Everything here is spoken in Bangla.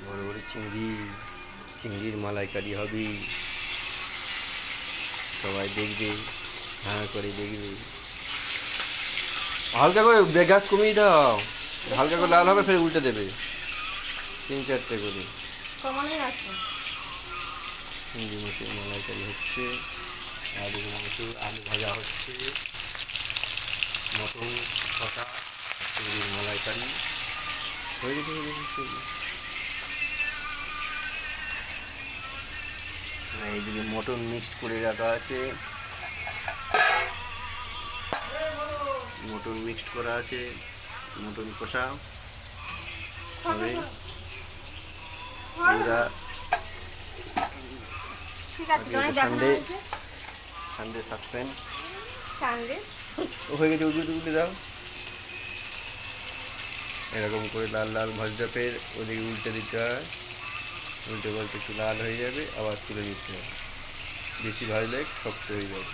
বড় বড় চিংড়ি, চিংড়ির মালাইকারি হবে, সবাই দেখবে, হ্যাঁ করে দেখবে। হালকা করে গ্যাস কমিয়ে দাও, হালকা করে লাল হবে, ফের উল্টে দেবে 3-4টে করে। চিংড়ি মাছের মালাইকারি হচ্ছে, আলুর মাংস, আলু ভাজা হচ্ছে, মটন কষা, চিংড়ির মালাইকারি হয়ে গেছে। এইদিকে মটন মিক্সড করে রাখা আছে, মটন মিক্সড করা আছে, মটন কষা হবে। সানডে সানডে সাসপেন্ড হয়ে গেছে, উল্টে উল্টে দাও। এরকম করে লাল লাল ভাজটা ফের ওদিকে উল্টে দিতে হয়, উল্টে পাল্টে একটু লাল হয়ে যাবে, আবার তুলে দিতে হবে, বেশি ভাজলে শক্ত হয়ে যাবে।